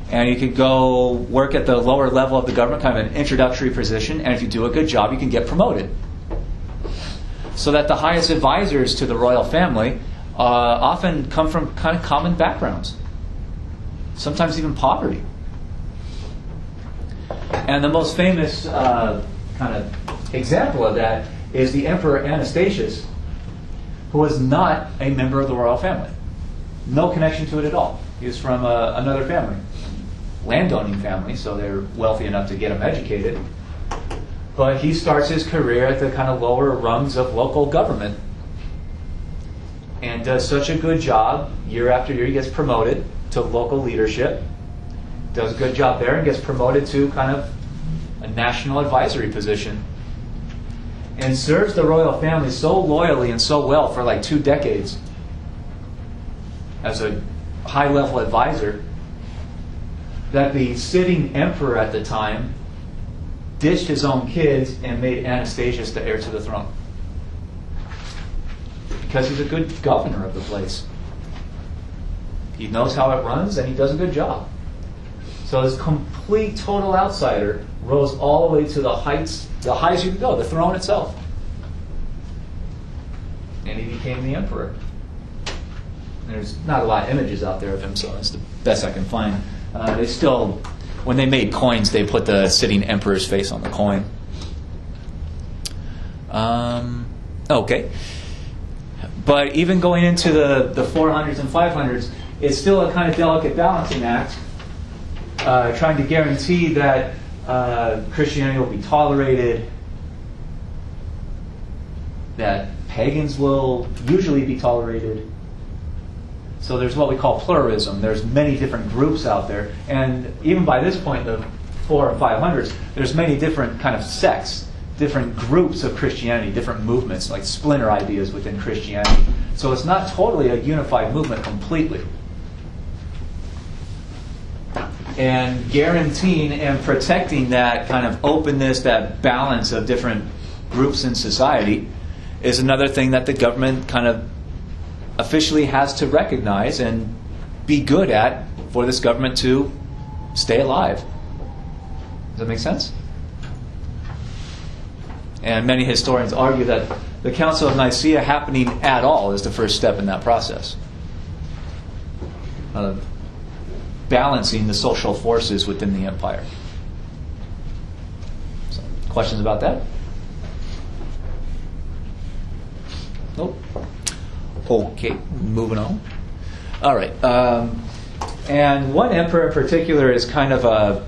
and you could go work at the lower level of the government, kind of an introductory position, and if you do a good job, you can get promoted. So that the highest advisors to the royal family often come from kind of common backgrounds, sometimes even poverty. And the most famous kind of example of that is the Emperor Anastasius, who was not a member of the royal family. No connection to it at all. He was from another family, landowning family, so they're wealthy enough to get him educated. But he starts his career at the kind of lower rungs of local government and does such a good job. Year after year, he gets promoted to local leadership, does a good job there, and gets promoted to kind of a national advisory position, and serves the royal family so loyally and so well for like 2 decades as a high-level advisor that the sitting emperor at the time ditched his own kids and made Anastasius the heir to the throne. Because he's a good governor of the place. He knows how it runs and he does a good job. So this complete, total outsider rose all the way to the highest you could go, the throne itself. And he became the emperor. There's not a lot of images out there of him, so that's the best I can find. They still, when they made coins, they put the sitting emperor's face on the coin. Okay. But even going into the 400s and 500s, it's still a kind of delicate balancing act, trying to guarantee that Christianity will be tolerated, that pagans will usually be tolerated. So there's what we call pluralism. There's many different groups out there. And even by this point, the 400s and 500s, there's many different kind of sects, different groups of Christianity, different movements, like splinter ideas within Christianity. So it's not totally a unified movement completely. And guaranteeing and protecting that kind of openness, that balance of different groups in society is another thing that the government kind of officially has to recognize and be good at for this government to stay alive. Does that make sense? And many historians argue that the Council of Nicaea happening at all is the first step in that process. Balancing the social forces within the empire. So, questions about that? Nope. Okay, moving on. All right. And one emperor in particular is kind of a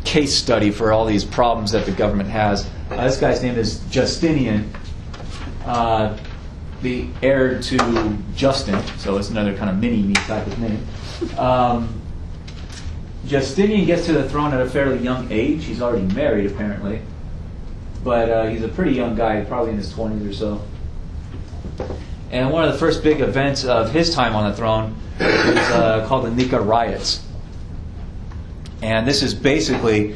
case study for all these problems that the government has. This guy's name is Justinian, the heir to Justin, so it's another kind of mini-me type of name. Justinian gets to the throne at a fairly young age. He's already married, apparently. But he's a pretty young guy, probably in his 20s or so. And one of the first big events of his time on the throne is called the Nika riots. And this is basically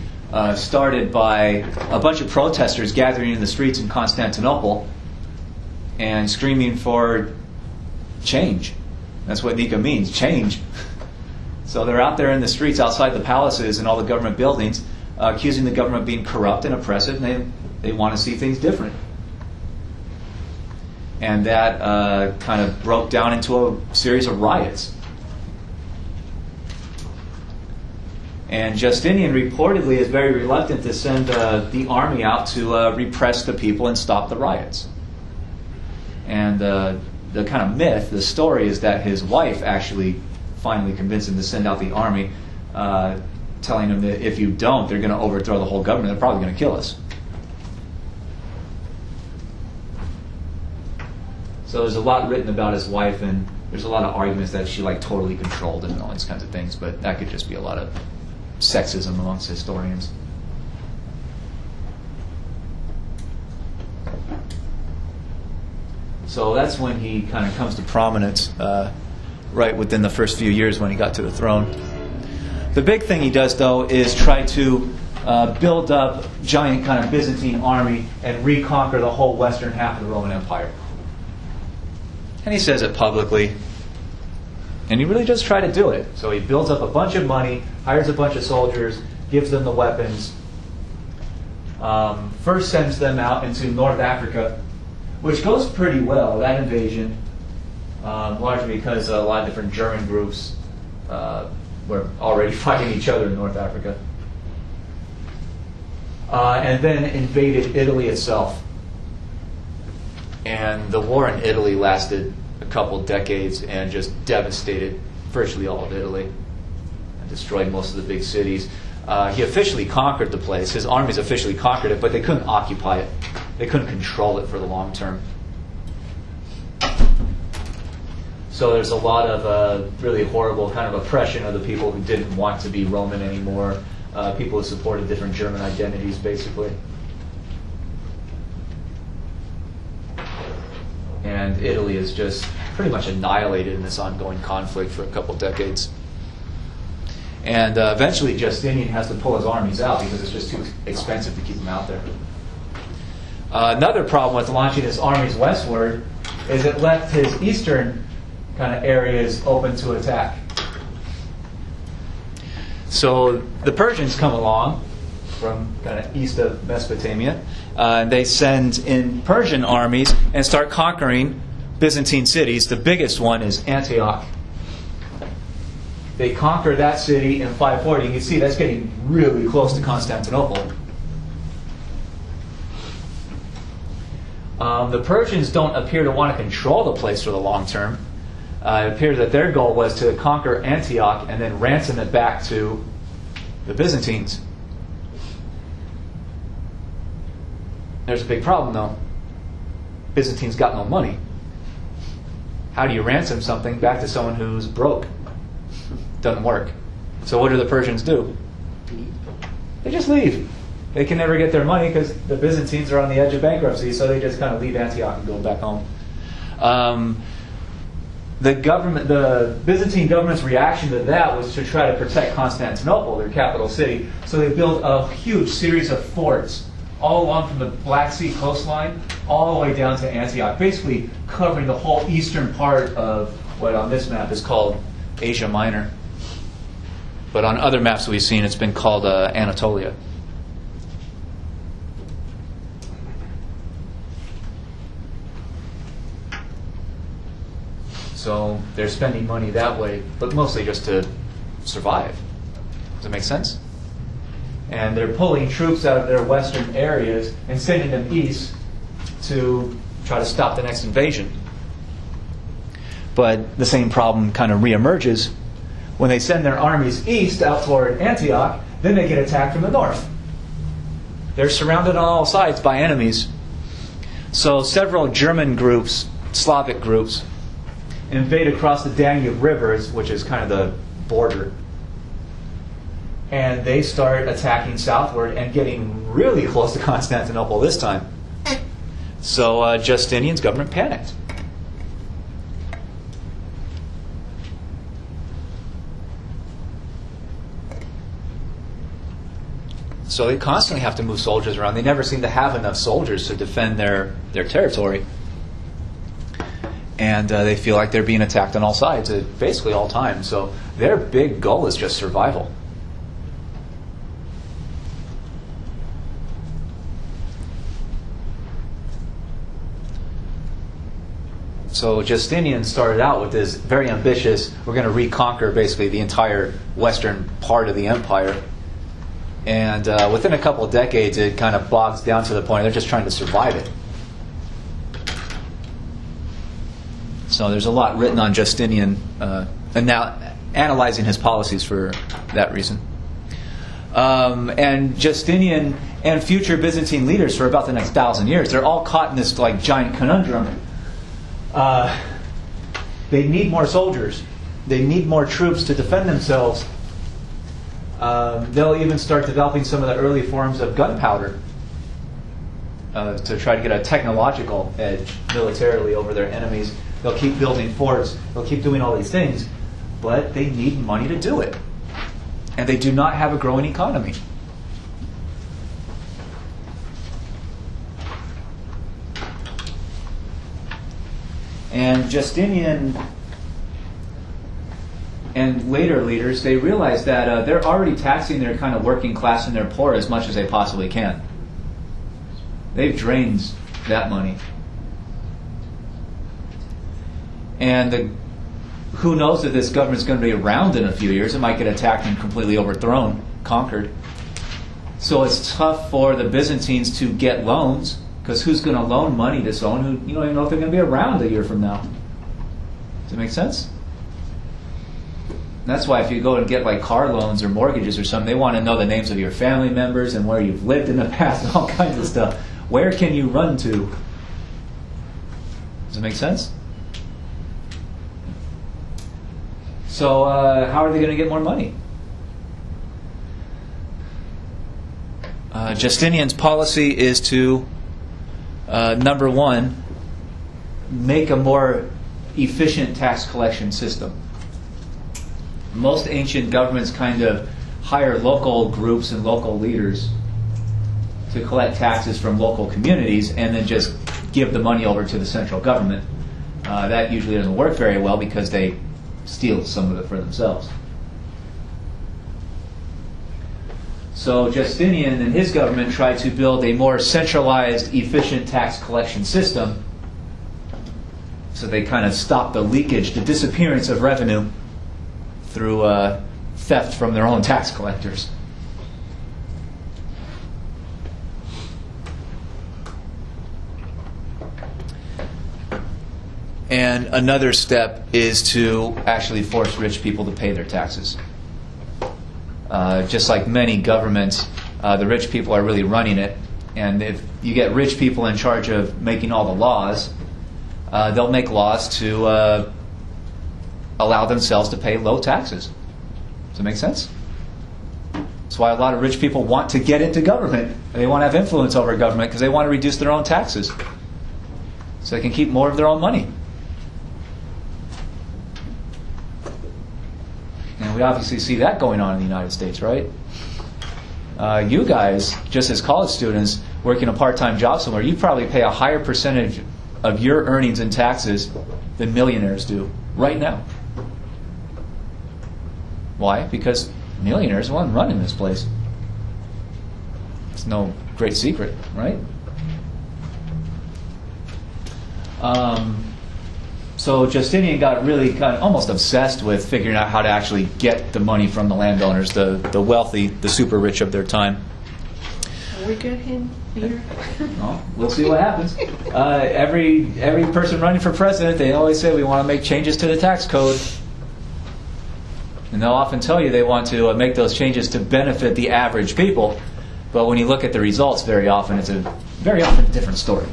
started by a bunch of protesters gathering in the streets in Constantinople and screaming for change. That's what Nika means, change. So they're out there in the streets outside the palaces and all the government buildings accusing the government of being corrupt and oppressive, and they want to see things different. And that kind of broke down into a series of riots. And Justinian reportedly is very reluctant to send the army out to repress the people and stop the riots. And the kind of myth, the story, is that his wife actually finally convinced him to send out the army, telling him that if you don't, they're going to overthrow the whole government. They're probably going to kill us. So there's a lot written about his wife, and there's a lot of arguments that she totally controlled him and all these kinds of things. But that could just be a lot of sexism amongst historians. So that's when he kind of comes to prominence, right within the first few years when he got to the throne. The big thing he does, though, is try to build up giant kind of Byzantine army and reconquer the whole western half of the Roman Empire. And he says it publicly. And he really does try to do it. So he builds up a bunch of money, hires a bunch of soldiers, gives them the weapons, first sends them out into North Africa, which goes pretty well, that invasion, largely because a lot of different German groups were already fighting each other in North Africa. And then invaded Italy itself. And the war in Italy lasted a couple decades and just devastated virtually all of Italy and destroyed most of the big cities. He officially conquered the place. His armies officially conquered it, but they couldn't occupy it. They couldn't control it for the long term. So there's a lot of really horrible kind of oppression of the people who didn't want to be Roman anymore. people who supported different German identities, basically. And Italy is just pretty much annihilated in this ongoing conflict for a couple decades. And eventually Justinian has to pull his armies out because it's just too expensive to keep them out there. Another problem with launching his armies westward is it left his eastern kind of areas open to attack. So the Persians come along from kind of east of Mesopotamia. They send in Persian armies and start conquering Byzantine cities. The biggest one is Antioch. They conquer that city in 540. You can see that's getting really close to Constantinople. The Persians don't appear to want to control the place for the long term. It appears that their goal was to conquer Antioch and then ransom it back to the Byzantines. There's a big problem, though. Byzantines got no money. How do you ransom something back to someone who's broke? Doesn't work. So what do the Persians do? They just leave. They can never get their money because the Byzantines are on the edge of bankruptcy, so they just kind of leave Antioch and go back home. The Byzantine government's reaction to that was to try to protect Constantinople, their capital city. So they built a huge series of forts all along from the Black Sea coastline all the way down to Antioch, basically covering the whole eastern part of what on this map is called Asia Minor. But on other maps we've seen, it's been called Anatolia. So they're spending money that way, but mostly just to survive. Does that make sense? And they're pulling troops out of their western areas and sending them east to try to stop the next invasion. But the same problem kind of reemerges. When they send their armies east out toward Antioch, then they get attacked from the north. They're surrounded on all sides by enemies. So several German groups, Slavic groups, invade across the Danube rivers, which is kind of the border. And they start attacking southward and getting really close to Constantinople this time. So Justinian's government panicked. So they constantly have to move soldiers around. They never seem to have enough soldiers to defend their territory. And they feel like they're being attacked on all sides at basically all times. So their big goal is just survival. So Justinian started out with this very ambitious, we're going to reconquer basically the entire western part of the empire. And within a couple of decades, it kind of bogs down to the point they're just trying to survive it. So there's a lot written on Justinian, and now analyzing his policies for that reason. And Justinian and future Byzantine leaders for about the next 1,000 years, they're all caught in this like giant conundrum. They need more soldiers. They need more troops to defend themselves. They'll even start developing some of the early forms of gunpowder to try to get a technological edge militarily over their enemies. They'll keep building forts. They'll keep doing all these things. But they need money to do it. And they do not have a growing economy. And Justinian and later leaders, they realize that they're already taxing their kind of working class and their poor as much as they possibly can. They've drained that money. And who knows if this government's going to be around in a few years. It might get attacked and completely overthrown, conquered. So it's tough for the Byzantines to get loans, because who's going to loan money to someone who you don't even know if they're going to be around a year from now? Does it make sense? And that's why if you go and get like car loans or mortgages or something, they want to know the names of your family members and where you've lived in the past and all kinds of stuff. Where can you run to? Does it make sense? So how are they going to get more money? Justinian's policy is to, number one, make a more efficient tax collection system. Most ancient governments kind of hire local groups and local leaders to collect taxes from local communities and then just give the money over to the central government. That usually doesn't work very well because they steal some of it for themselves. So Justinian and his government tried to build a more centralized, efficient tax collection system. So they kind of stopped the leakage, the disappearance of revenue through theft from their own tax collectors. And another step is to actually force rich people to pay their taxes. Just like many governments, the rich people are really running it. And if you get rich people in charge of making all the laws, they'll make laws to allow themselves to pay low taxes. Does that make sense? That's why a lot of rich people want to get into government. They want to have influence over government because they want to reduce their own taxes so they can keep more of their own money. And we obviously see that going on in the United States, right? You guys, just as college students working a part-time job somewhere, you probably pay a higher percentage of your earnings in taxes than millionaires do right now. Why? Because millionaires are the ones running this place. It's no great secret, right? So Justinian got really kind of almost obsessed with figuring out how to actually get the money from the landowners, the wealthy, the super rich of their time. Can we get him here? Well, we'll see what happens. Every person running for president, they always say we want to make changes to the tax code. And they'll often tell you they want to make those changes to benefit the average people. But when you look at the results, very often it's a different story.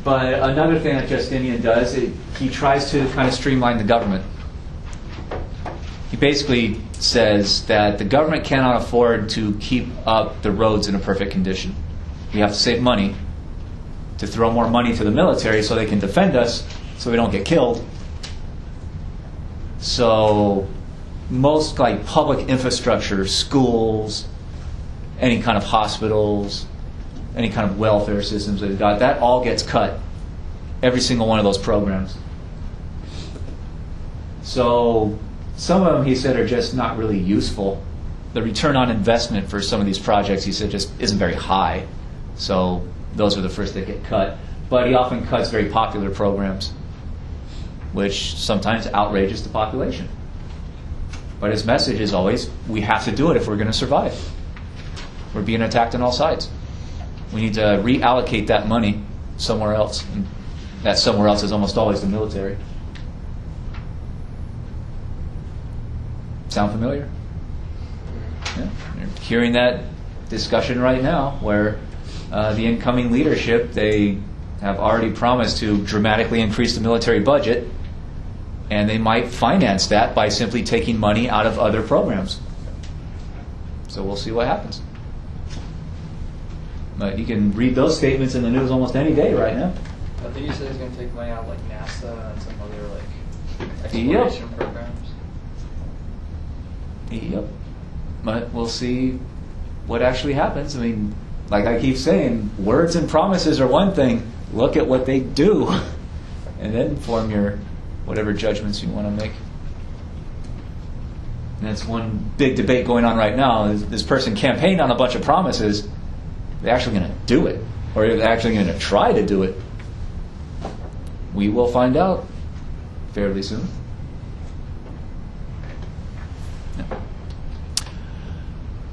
But another thing that Justinian does, he tries to kind of streamline the government. He basically says that the government cannot afford to keep up the roads in a perfect condition. We have to save money to throw more money to the military so they can defend us so we don't get killed. So most like public infrastructure, schools, any kind of hospitals, any kind of welfare systems they've got, that all gets cut. Every single one of those programs. So some of them, he said, are just not really useful. The return on investment for some of these projects, he said, just isn't very high. So those are the first that get cut. But he often cuts very popular programs, which sometimes outrages the population. But his message is always, we have to do it if we're going to survive. We're being attacked on all sides. We need to reallocate that money somewhere else. And that somewhere else is almost always the military. Sound familiar? Yeah. You're hearing that discussion right now where the incoming leadership, they have already promised to dramatically increase the military budget, and they might finance that by simply taking money out of other programs. So we'll see what happens. But you can read those statements in the news almost any day right now. I think you said he's going to take money out of like NASA and some other like exploration programs. Yep. But we'll see what actually happens. I mean, like I keep saying, words and promises are one thing. Look at what they do, and then form your whatever judgments you want to make. And that's one big debate going on right now. This person campaigned on a bunch of promises. They're actually going to do it, or they're actually going to try to do it. We will find out fairly soon.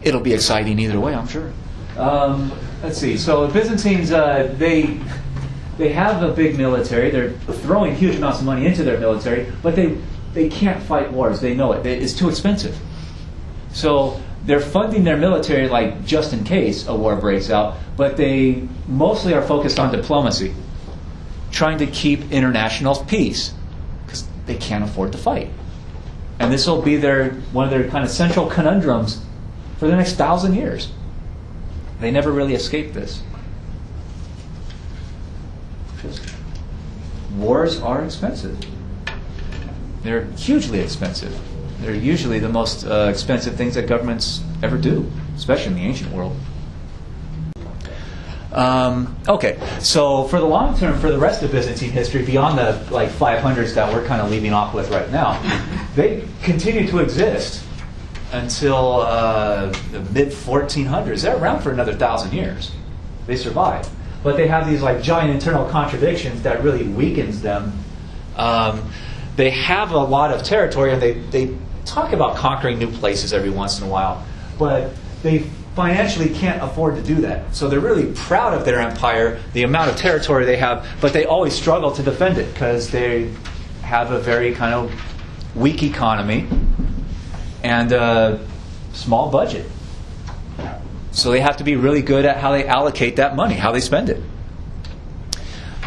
It'll be exciting either way, I'm sure. Let's see. So the Byzantines, they have a big military. They're throwing huge amounts of money into their military, but they can't fight wars. They know it. It's too expensive. So they're funding their military like just in case a war breaks out, but they mostly are focused on diplomacy, trying to keep international peace because they can't afford to fight. And this will be one of their kind of central conundrums for the next 1,000 years. They never really escaped this. Wars are expensive. They're hugely expensive. They're usually the most expensive things that governments ever do, especially in the ancient world. Okay, so for the long term, for the rest of Byzantine history, beyond the 500s that we're kind of leaving off with right now, they continue to exist until the mid 1400s. They're around for another 1,000 years. They survive, but they have these giant internal contradictions that really weakens them. They have a lot of territory, and they talk about conquering new places every once in a while, but they financially can't afford to do that. So they're really proud of their empire, the amount of territory they have, but they always struggle to defend it because they have a very kind of weak economy and a small budget. So they have to be really good at how they allocate that money, how they spend it.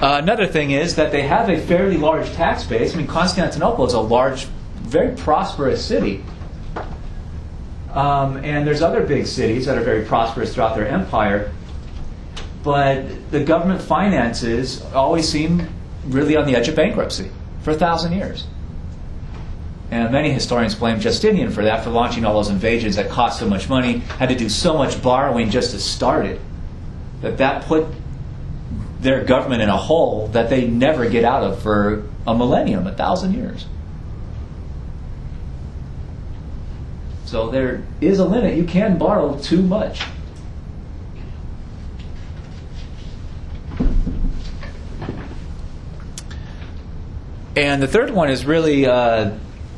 Another thing is that they have a fairly large tax base. I mean, Constantinople is a large, very prosperous city. And there's other big cities that are very prosperous throughout their empire. But the government finances always seem really on the edge of bankruptcy for 1,000 years. And many historians blame Justinian for that, for launching all those invasions that cost so much money, had to do so much borrowing just to start it, that put their government in a hole that they never get out of for a millennium, 1,000 years. So there is a limit. You can borrow too much. And the third one is really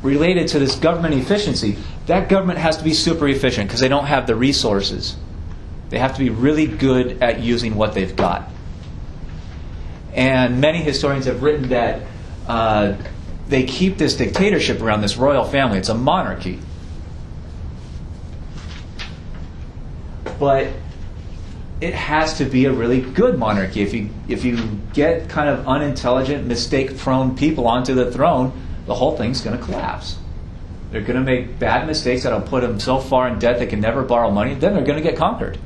related to this government efficiency. That government has to be super efficient because they don't have the resources. They have to be really good at using what they've got. And many historians have written that they keep this dictatorship around this royal family. It's a monarchy. But it has to be a really good monarchy. If you get kind of unintelligent, mistake-prone people onto the throne, the whole thing's going to collapse. They're going to make bad mistakes that'll put them so far in debt they can never borrow money. Then they're going to get conquered.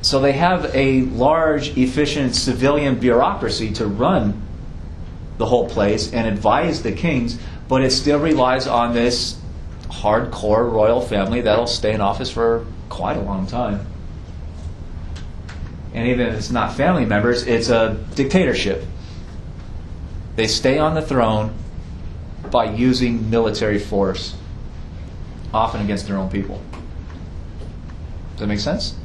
So they have a large, efficient civilian bureaucracy to run the whole place and advise the kings, but it still relies on this hardcore royal family that'll stay in office for quite a long time. And even if it's not family members, it's a dictatorship. They stay on the throne by using military force, often against their own people. Does that make sense?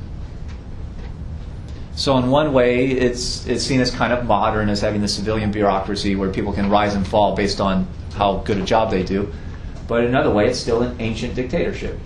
So in one way, it's seen as kind of modern, as having the civilian bureaucracy where people can rise and fall based on how good a job they do. But in another way, it's still an ancient dictatorship.